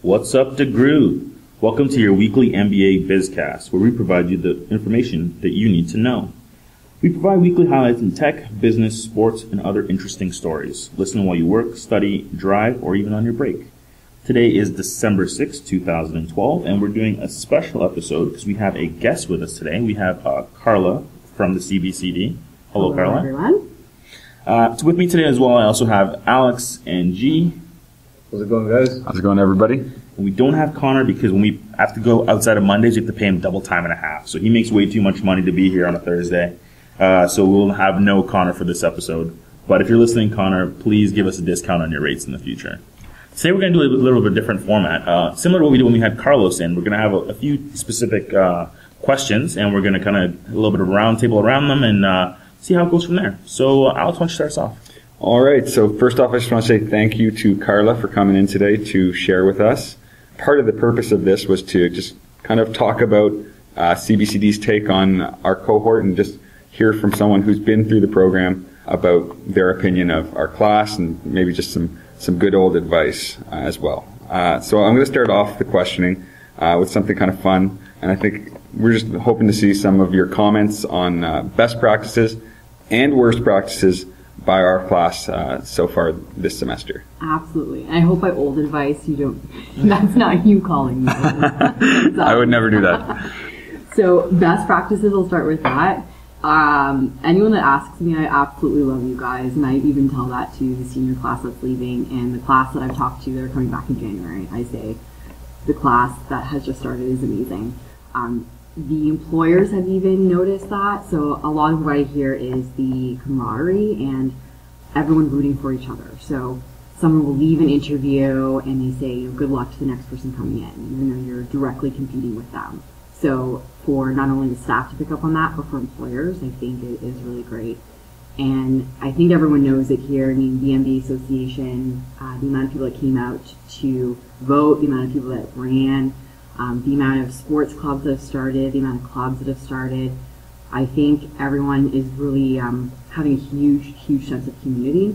What's up, Degroote? Welcome to your weekly MBA BizCast, where we provide you the information that you need to know. We provide weekly highlights in tech, business, sports, and other interesting stories. Listen while you work, study, drive, or even on your break. Today is December 6, 2012, and we're doing a special episode because we have a guest with us today. We have Carla from the CBCD. Hello, Carla. Everyone. So with me today as well, I also have Alex and G. How's it going, guys? How's it going, everybody? And we don't have Connor because when we have to go outside of Mondays, we have to pay him double time and a half. So he makes way too much money to be here on a Thursday. So we'll have no Connor for this episode. But if you're listening, Connor, please give us a discount on your rates in the future. Today we're going to do a little bit different format. Similar to what we did when we had Carlos in, we're going to have a few specific questions, and we're going to kind of a little bit of a round table around them and see how it goes from there. So Alex, why don't you start us off? All right. So first off, I just want to say thank you to Carla for coming in today to share with us. Part of the purpose of this was to just kind of talk about CBCD's take on our cohort and just hear from someone who's been through the program about their opinion of our class and maybe just some good old advice as well. So I'm going to start off the questioning with something kind of fun, and I think we're just hoping to see some of your comments on best practices and worst practices by our class so far this semester. Absolutely. I hope by old advice you don't, that's not you calling me. I would never do that. So best practices, I'll start with that. Anyone that asks me, I absolutely love you guys, and I even tell that to the senior class that's leaving and the class that I've talked to that are coming back in January. I say the class that has just started is amazing. The employers have even noticed that, so a lot of what I hear is the camaraderie and everyone rooting for each other. So someone will leave an interview and they say, good luck to the next person coming in, even though you're directly competing with them. So for not only the staff to pick up on that, but for employers, I think it is really great. And I think everyone knows it here. I mean, the MBA Association, the amount of people that came out to vote, the amount of people that ran, the amount of sports clubs that have started, the amount of clubs that have started. I think everyone is really having a huge, huge sense of community,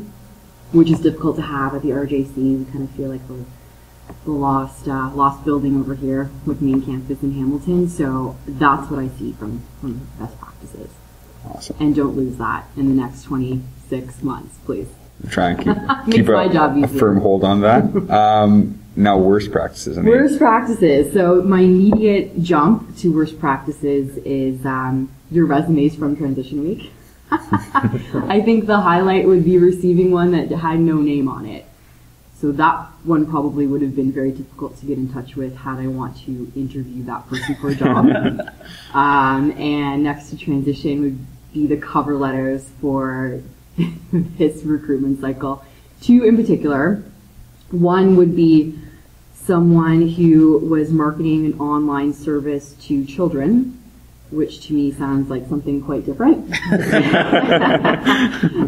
which is difficult to have at the RJC. We kind of feel like the lost building over here with main campus in Hamilton. So that's what I see from best practices. Awesome. And don't lose that in the next 26 months, please. Try and keep my job a easier. firm hold on that. Now, worst practices. Worst practices. So my immediate jump to worst practices is your resumes from transition week. I think the highlight would be receiving one that had no name on it. So that one probably would have been very difficult to get in touch with had I want to interview that person for a job. And next to transition would be the cover letters for this recruitment cycle. Two in particular. One would be someone who was marketing an online service to children, which to me sounds like something quite different.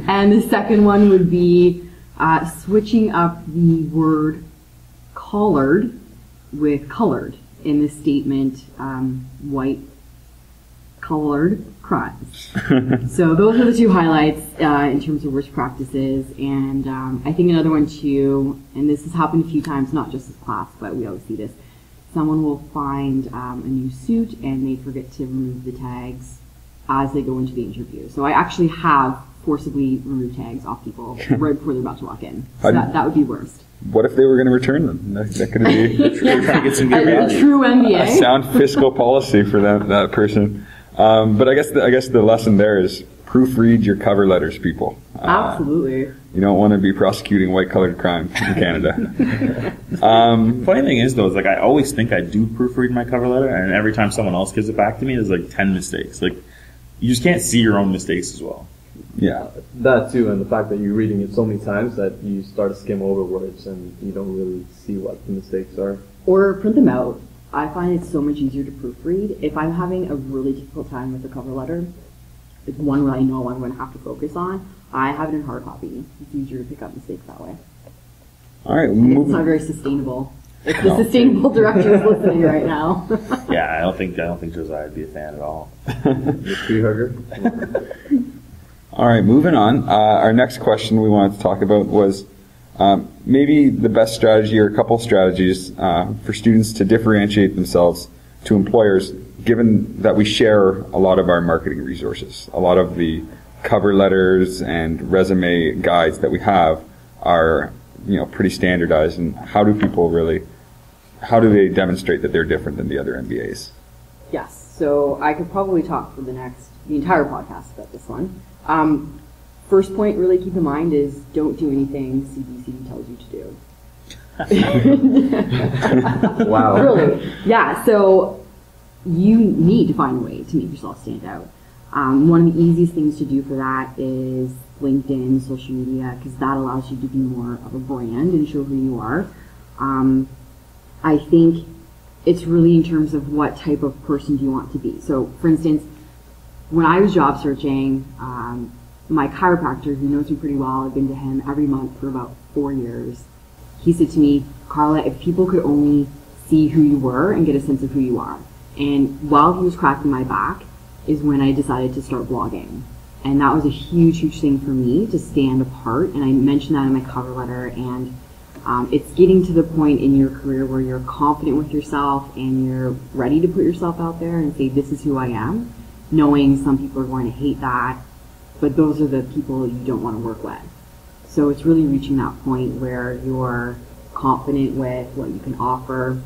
And the second one would be switching up the word collared with colored in the statement, white collared crimes. So those are the two highlights in terms of worst practices. And I think another one too, and this has happened a few times, not just this class, but we always see this. Someone will find a new suit and they forget to remove the tags as they go into the interview. So I actually have forcibly removed tags off people right before they're about to walk in. So that would be worst. What if they were going to return them? That could be a true MBA. A sound fiscal policy for that person. But I guess the lesson there is proofread your cover letters, people. Absolutely. You don't want to be prosecuting white-collared crime in Canada. Funny thing is, though, is like I always think I do proofread my cover letter, and every time someone else gives it back to me, there's like 10 mistakes. Like, you just can't see your own mistakes as well. Yeah. That too, and the fact that you're reading it so many times that you start to skim over words and you don't really see what the mistakes are. Or print them out. I find it so much easier to proofread. If I'm having a really difficult time with a cover letter, it's one where I know I'm going to have to focus on, I have it in hard copy. It's easier to pick up mistakes that way. All right. It's not very sustainable. If the sustainable director is listening right now. Yeah, I don't think Josiah would be a fan at all. The tree hugger. All right, moving on. Our next question we wanted to talk about was maybe the best strategy or a couple strategies for students to differentiate themselves to employers, given that we share a lot of our marketing resources. A lot of the cover letters and resume guides that we have are, pretty standardized. And how do they demonstrate that they're different than the other MBAs? Yes, so I could probably talk for the entire podcast about this one. First point, really keep in mind, is don't do anything CBCD tells you to do. Wow. Really, yeah, so you need to find a way to make yourself stand out. One of the easiest things to do for that is LinkedIn, social media, because that allows you to be more of a brand and show who you are. I think it's really in terms of what type of person do you want to be. So, for instance, when I was job searching, my chiropractor, who knows me pretty well, I've been to him every month for about 4 years, he said to me, Carla, if people could only see who you were and get a sense of who you are. And while he was cracking my back is when I decided to start blogging. And that was a huge, huge thing for me to stand apart. And I mentioned that in my cover letter. And it's getting to the point in your career where you're confident with yourself and you're ready to put yourself out there and say, this is who I am, knowing some people are going to hate that, but those are the people you don't want to work with. So it's really reaching that point where you're confident with what you can offer.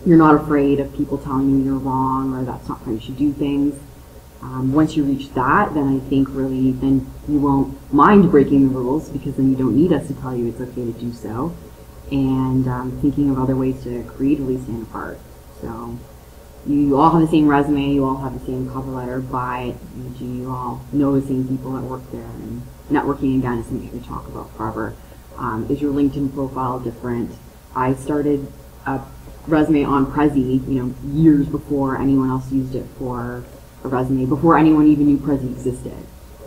You're not afraid of people telling you you're wrong or that's not how you should do things. Once you reach that, then I think really then you won't mind breaking the rules, because then you don't need us to tell you it's okay to do so. And thinking of other ways to creatively stand apart. So you all have the same resume, you all have the same cover letter, but do you all know the same people that work there? And networking, again, is something we could talk about forever. Is your LinkedIn profile different? I started a resume on Prezi, years before anyone else used it for a resume, before anyone even knew Prezi existed.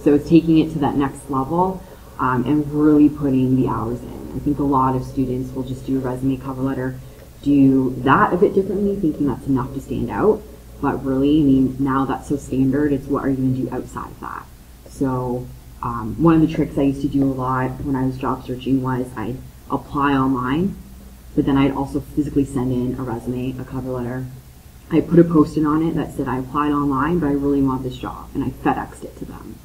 So it's taking it to that next level and really putting the hours in. I think a lot of students will just do a resume, cover letter, do that a bit differently, thinking that's enough to stand out. But really, now that's so standard, it's what are you going to do outside of that? So one of the tricks I used to do a lot when I was job searching was I'd apply online, but then I'd also physically send in a resume, a cover letter. I put a post-it on it that said I applied online, but I really want this job, and I FedExed it to them.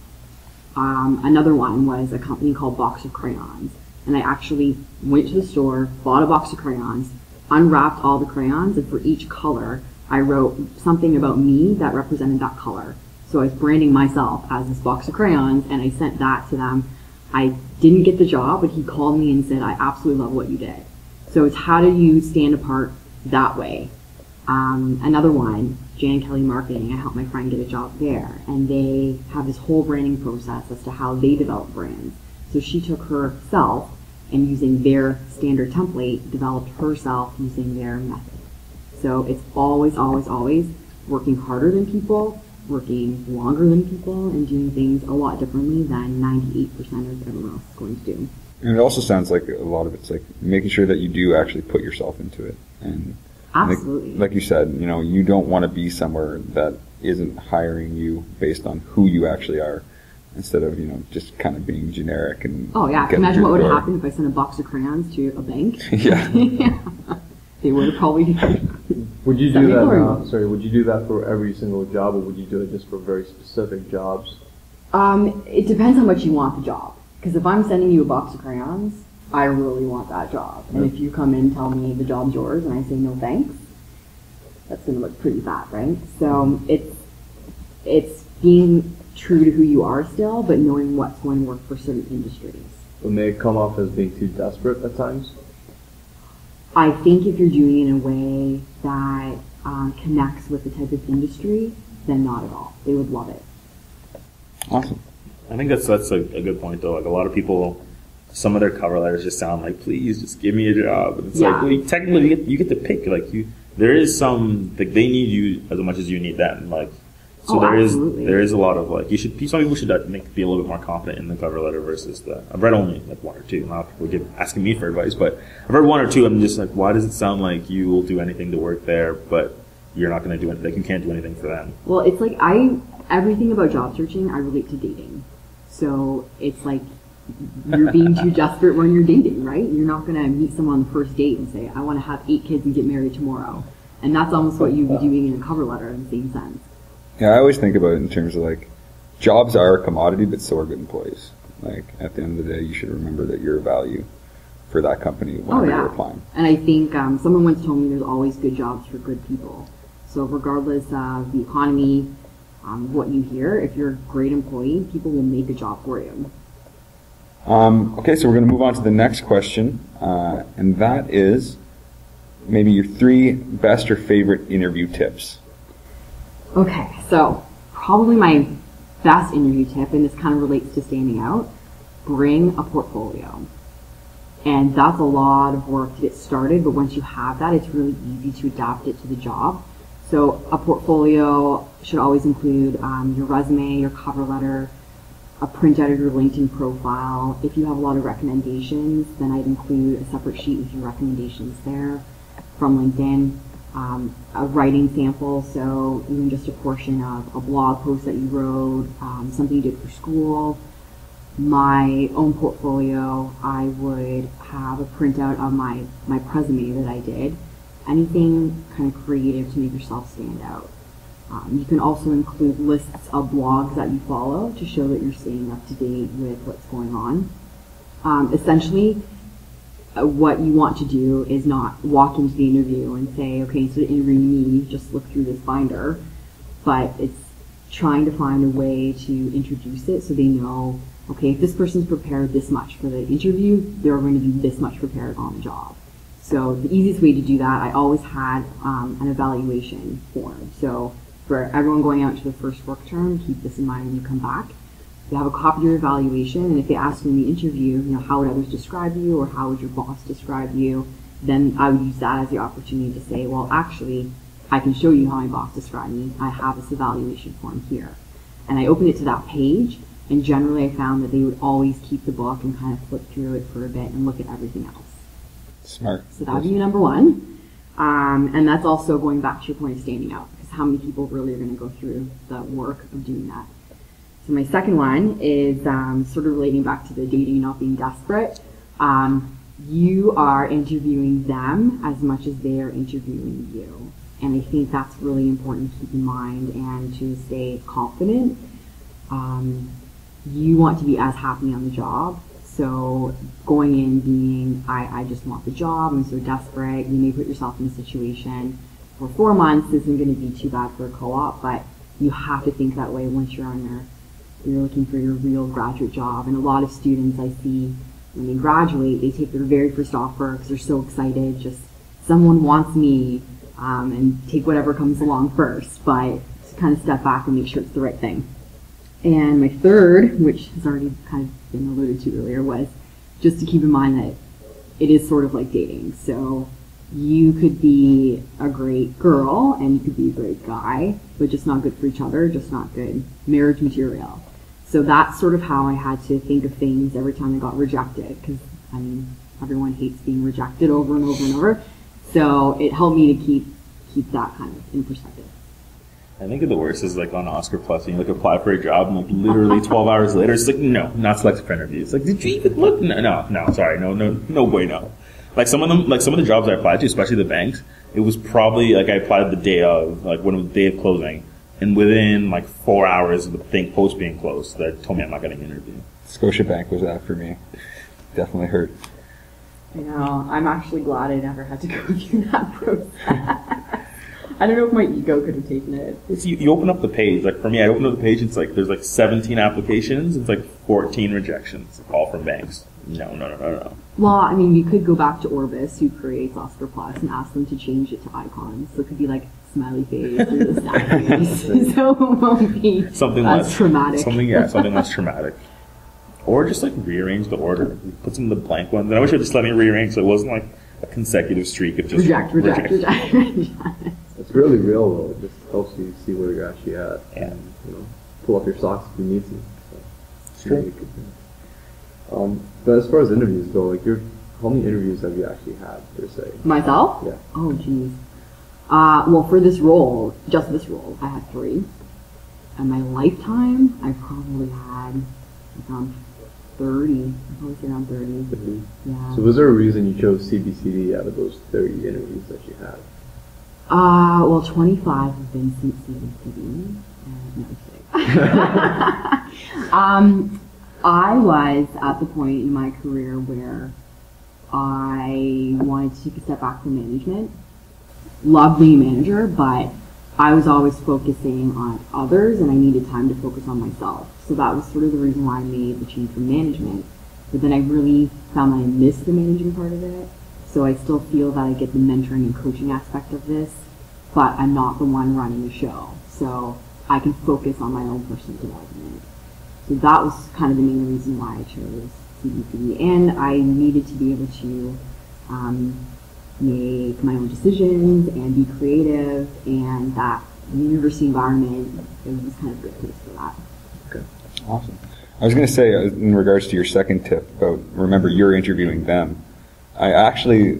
Another one was a company called Box of Crayons, and I actually went to the store, bought a box of crayons, unwrapped all the crayons, and for each color, I wrote something about me that represented that color. So I was branding myself as this box of crayons, and I sent that to them. I didn't get the job, but he called me and said, I absolutely love what you did. So it's how do you stand apart that way? Another one, Jan Kelly Marketing, I helped my friend get a job there, and they have this whole branding process as to how they develop brands. So she took herself and using their standard template, developed herself using their method. So it's always, always, always working harder than people, working longer than people, and doing things a lot differently than 98% of everyone else is going to do. And it also sounds like a lot of it's like making sure that you do actually put yourself into it. And absolutely. Like you said, you don't want to be somewhere that isn't hiring you based on who you actually are, instead of, just kind of being generic and... Oh, yeah. Imagine what would have happened if I sent a box of crayons to a bank. Yeah. Yeah. They would have probably... Would you do that, would you do that for every single job, or would you do it just for very specific jobs? It depends how much you want the job. Because if I'm sending you a box of crayons, I really want that job. And if you come in and tell me the job's yours and I say no thanks, that's going to look pretty bad, right? So it's being true to who you are still, but knowing what's going to work for certain industries. But may it come off as being too desperate at times? I think if you're doing it in a way that connects with the type of industry, then not at all. They would love it. Awesome. I think that's a good point, though. Like, a lot of people, some of their cover letters just sound like, please, just give me a job. And it's like, well, technically, you get to pick. Like, there is some, like, they need you as much as you need them. Like, so there is a lot of, like, some people should be a little bit more confident in the cover letter versus I've read only, like, one or two. Not people asking me for advice, but I've read one or two. I'm just like, why does it sound like you will do anything to work there, but you're not going to do anything, like, you can't do anything for them? Well, it's like everything about job searching, I relate to dating. So it's like you're being too desperate when you're dating, right? You're not going to meet someone on the first date and say, I want to have 8 kids and get married tomorrow. And that's almost what you'd be doing in a cover letter in the same sense. Yeah, I always think about it in terms of like, jobs are a commodity, but so are good employees. Like, at the end of the day, you should remember that you're a value for that company whenever you're applying. And I think someone once told me there's always good jobs for good people. So regardless of the economy, what you hear, if you're a great employee, people will make a job for you. Okay, so we're going to move on to the next question, and that is maybe your 3 best or favorite interview tips. Okay, so probably my best interview tip, and this kind of relates to standing out, bring a portfolio. And that's a lot of work to get started, but once you have that, it's really easy to adapt it to the job. So a portfolio should always include your resume, your cover letter, a printout of your LinkedIn profile. If you have a lot of recommendations, then I'd include a separate sheet with your recommendations there from LinkedIn. A writing sample, so even just a portion of a blog post that you wrote, something you did for school. My own portfolio, I would have a printout of my resume that I did. Anything kind of creative to make yourself stand out. You can also include lists of blogs that you follow to show that you're staying up to date with what's going on. Essentially, what you want to do is not walk into the interview and say, okay, instead of interviewing me, just look through this binder, but it's trying to find a way to introduce it so they know, okay, if this person's prepared this much for the interview, they're going to be this much prepared on the job. So the easiest way to do that, I always had an evaluation form. So for everyone going out to the first work term, keep this in mind when you come back. You have a copy of your evaluation, and if they ask you in the interview, how would others describe you, or how would your boss describe you, then I would use that as the opportunity to say, well, actually, I can show you how my boss described me. I have this evaluation form here. And I opened it to that page, and generally I found that they would always keep the book and kind of flip through it for a bit and look at everything else. Smart. So that would be number 1. And that's also going back to your point of standing out, because how many people really are going to go through the work of doing that? So my second one is sort of relating back to the dating, not being desperate. You are interviewing them as much as they are interviewing you. And I think that's really important to keep in mind and to stay confident. You want to be as happy on the job. So going in being, I just want the job, I'm so desperate, you may put yourself in a situation where 4 months isn't going to be too bad for a co-op, but you have to think that way once you're on there. You're looking for your real graduate job. And a lot of students I see, when they graduate, they take their very first offer because they're so excited, just someone wants me, and take whatever comes along first, but just kind of step back and make sure it's the right thing. And my third, which has already kind of been alluded to earlier, was just to keep in mind that it is sort of like dating. So you could be a great girl and you could be a great guy, but just not good for each other, just not good marriage material. So that's sort of how I had to think of things every time I got rejected, because everyone hates being rejected over and over and over. So it helped me to keep that kind of in perspective. I think the worst is like on Oscar Plus, and you apply for a job, and literally 12 hours later, it's no, not selected for interview. It's did you even look? No, sorry, no way, no. Some of the jobs I applied to, especially the banks, it was probably I applied the day of, when it was the day of closing, and within 4 hours of the post being closed, that told me I'm not getting an interview. Scotiabank was that for me. Definitely hurt. I know. I'm actually glad I never had to go through that process. I don't know if my ego could have taken it. You open up the page. For me, I open up the page, it's there's 17 applications, it's 14 rejections, all from banks. No. Well, you could go back to Orbis, who creates Oscar Plus, and ask them to change it to icons. So it could be smiley face or the sad face. So it won't be something less less traumatic. Something less traumatic. Or just rearrange the order. Put some of the blank ones. And I wish it would just let me rearrange so it wasn't a consecutive streak of just reject. It's really real though. It just helps you see where you're actually at. Yeah. And, pull up your socks if you need to. So, it's true. But as far as interviews go, how many interviews have you actually had per se? Myself? Yeah. Oh, geez. Well, for this role, just this role, I had 3. In my lifetime, I probably had around 30. I'd probably say around 30. Yeah. So was there a reason you chose CBCD out of those 30 interviews that you had? Well, 25 have been since CBCD. No, I'm kidding. I was at the point in my career where I wanted to take a step back from management. Loved being a manager, but I was always focusing on others and I needed time to focus on myself. So that was sort of the reason why I made the change from management. But then I really found that I missed the managing part of it. So I still feel that I get the mentoring and coaching aspect of this, but I'm not the one running the show. So I can focus on my own personal development. So that was kind of the main reason why I chose CBCD. And I needed to be able to make my own decisions and be creative, and that the university environment, it was kind of a good place for that. Okay. Awesome. I was going to say, in regards to your second tip about, remember, you're interviewing them. I actually,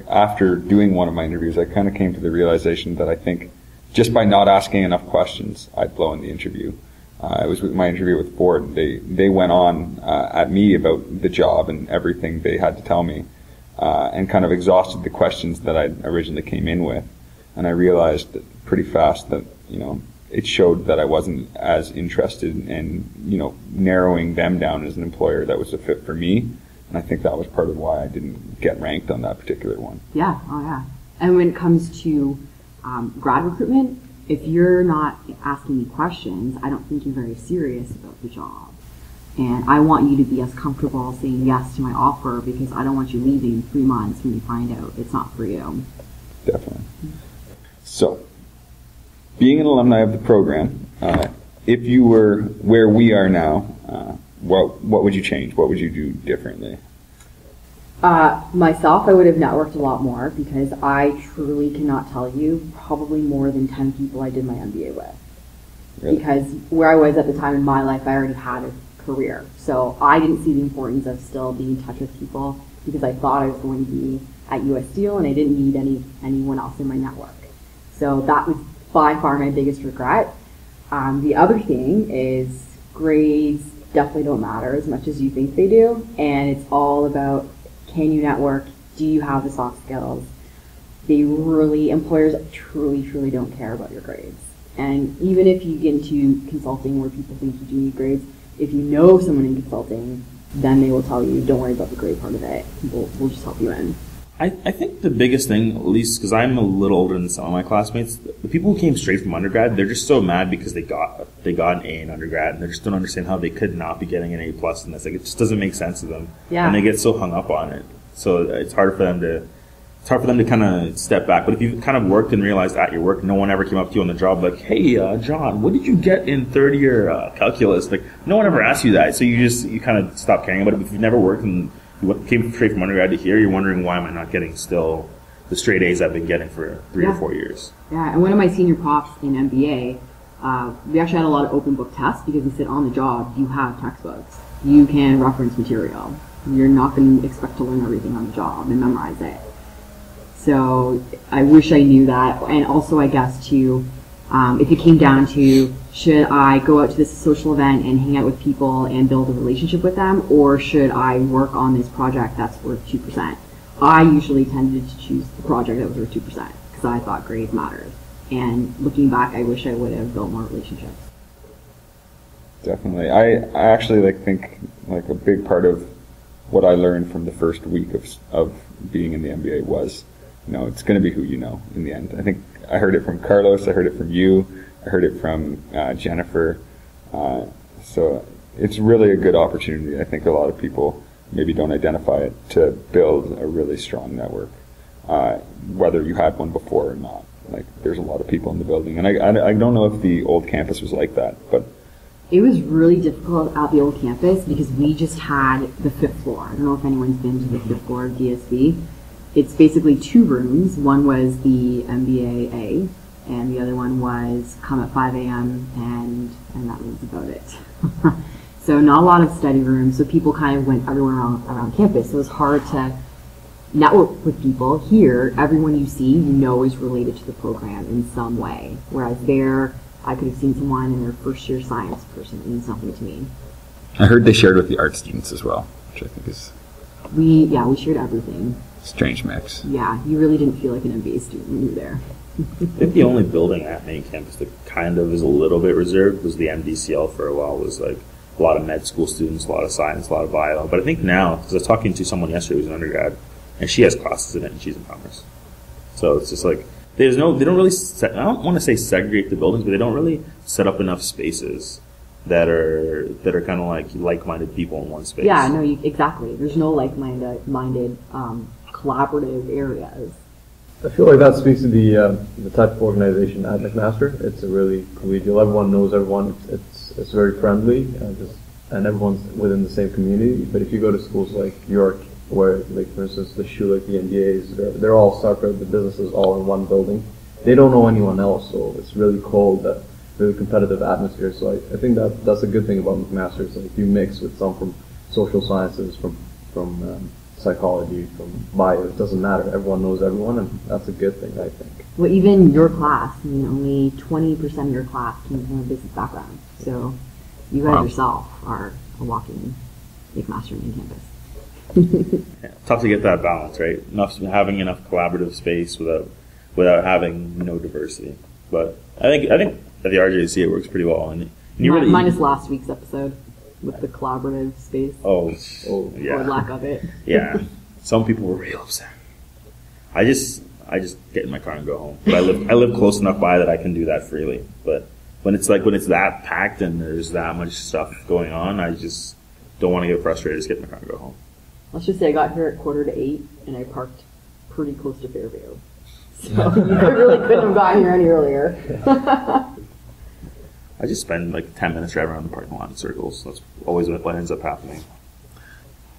after doing one of my interviews, I kind of came to the realization that I think just by not asking enough questions, I'd blown the interview. It was with my interview with Ford. They went on at me about the job and everything they had to tell me, and kind of exhausted the questions that I originally came in with. And I realized pretty fast that, it showed that I wasn't as interested in, narrowing them down as an employer that was a fit for me. And I think that was part of why I didn't get ranked on that particular one. Yeah, oh yeah. And when it comes to grad recruitment, if you're not asking me questions, I don't think you're very serious about the job. And I want you to be as comfortable saying yes to my offer because I don't want you leaving in 3 months when you find out it's not for you. Definitely. So, being an alumni of the program, if you were where we are now, what would you change? What would you do differently? Myself, I would have networked a lot more because I truly cannot tell you probably more than 10 people I did my MBA with. Really? Because where I was at the time in my life, I already had a career. So I didn't see the importance of still being in touch with people because I thought I was going to be at US Steel and I didn't need anyone else in my network. So that was by far my biggest regret. The other thing is grades definitely don't matter as much as you think they do. And it's all about, can you network? Do you have the soft skills? Employers truly don't care about your grades. And even if you get into consulting where people think you do need grades, if you know someone in consulting, then they will tell you, don't worry about the grade part of it. We'll just help you in. I think the biggest thing, at least because I'm a little older than some of my classmates, the people who came straight from undergrad, they're just so mad because they got an A in undergrad, and they just don't understand how they could not be getting an A plus in this. It just doesn't make sense to them, and they get so hung up on it. So it's hard for them to kind of step back. But if you've kind of worked and realized at your work, no one ever came up to you on the job like, hey, John, what did you get in third year calculus? Like, no one ever asked you that. So you kind of stop caring about it. But if you've never worked and you came straight from undergrad to here, you're wondering, why am I not getting still the straight A's I've been getting for 3 or 4 years? Yeah, and one of my senior profs in MBA, we actually had a lot of open book tests because we said on the job, you have textbooks. You can reference material. You're not going to expect to learn everything on the job and memorize it. So I wish I knew that. And also, I guess, too, if it came down to, should I go out to this social event and hang out with people and build a relationship with them, or should I work on this project that's worth 2%? I usually tended to choose the project that was worth 2% because I thought grades mattered. And looking back, I wish I would have built more relationships. Definitely. I actually think a big part of what I learned from the first week of being in the MBA was, it's going to be who you know in the end. I think I heard it from Carlos, I heard it from you, I heard it from Jennifer. So it's really a good opportunity. I think a lot of people maybe don't identify it, to build a really strong network, whether you had one before or not. There's a lot of people in the building. And I don't know if the old campus was like that, but it was really difficult at the old campus because we just had the 5th floor. I don't know if anyone's been to the 5th floor of DSV. It's basically 2 rooms. One was the MBA-A, and the other one was come at 5 a.m., and that was about it. So not a lot of study rooms, so people kind of went everywhere around campus. So it was hard to network with people. Here, everyone you see, is related to the program in some way, whereas there, I could have seen someone in their first year science person mean something to me. I heard they shared with the art students as well, which I think is We shared everything. a strange mix. Yeah, you really didn't feel like an MBA student when you were there. I think the only building at main campus that kind of is a little bit reserved was the MDCL for a while. Was like a lot of med school students, a lot of science, a lot of bio. But I think now, because I was talking to someone yesterday who's an undergrad, and she has classes in it, and she's in commerce. So it's just like they don't really. I don't want to say segregate the buildings, but they don't really set up enough spaces that are kind of like-minded people in one space. Yeah, no, exactly. There's no like-minded, collaborative areas. I feel like that speaks to the type of organization at McMaster. It's a really collegial. Everyone knows everyone. It's very friendly, and everyone's within the same community. But if you go to schools like York, where, like, for instance, the Schulich, the NDAs, they're all separate. The businesses all in one building. They don't know anyone else, so it's really cold. Really competitive atmosphere. So I think that's a good thing about McMaster. It's like you mix with some from social sciences, from psychology, from bio. It doesn't matter. Everyone knows everyone, and that's a good thing, I think. Well, even your class, I mean, only 20% of your class came from a business background. So you guys yourself are a walking McMaster main campus. Yeah, tough to get that balance, right? Having enough collaborative space without having no diversity. But I think at the RJC it works pretty well. And minus last week's episode with the collaborative space. Oh yeah. Or lack of it. Yeah. Some people were real upset. I just get in my car and go home. But I live close enough by that I can do that freely. But when it's that packed and there's that much stuff going on, I just don't want to get frustrated. Just get in my car and go home. Let's just say I got here at 7:45 and I parked pretty close to Fairview. So you really couldn't have gotten here any earlier. I just spend like 10 minutes driving around the parking lot in circles. That's always what ends up happening.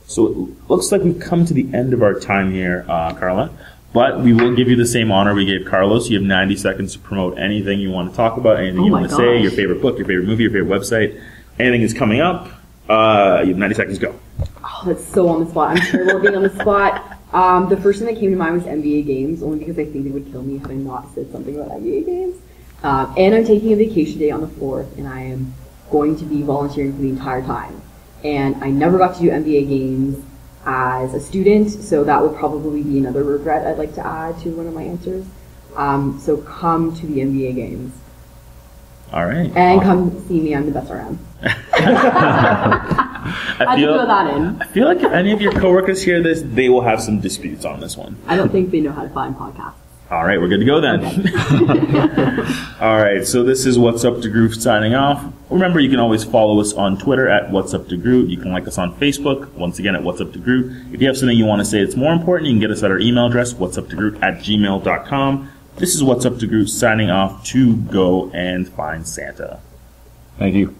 So it looks like we've come to the end of our time here, Carla. But we will give you the same honor we gave Carlos. You have 90 seconds to promote anything you want to talk about, anything you want to say, your favorite book, your favorite movie, your favorite website. Anything is coming up. You have 90 seconds, go. Oh, that's so on the spot. I'm terrible at being on the spot. The first thing that came to mind was NBA games, only because I think they would kill me had I not said something about NBA games. And I'm taking a vacation day on the 4th, and I am going to be volunteering for the entire time. And I never got to do NBA games as a student, so that would probably be another regret I'd like to add to one of my answers. So come to the NBA games. All right. And come see me, I'm the best around. I throw that in. I feel like if any of your coworkers hear this, they will have some disputes on this one. I don't think they know how to find podcasts. All right, we're good to go then. Okay. All right, so this is What's Up Degroote signing off. Remember, you can always follow us on Twitter at What's Up Degroote. You can like us on Facebook, once again, at What's Up Degroote. If you have something you want to say that's more important, you can get us at our email address, whatsupdegroote@gmail.com. This is What's Up Degroote signing off to go and find Santa. Thank you.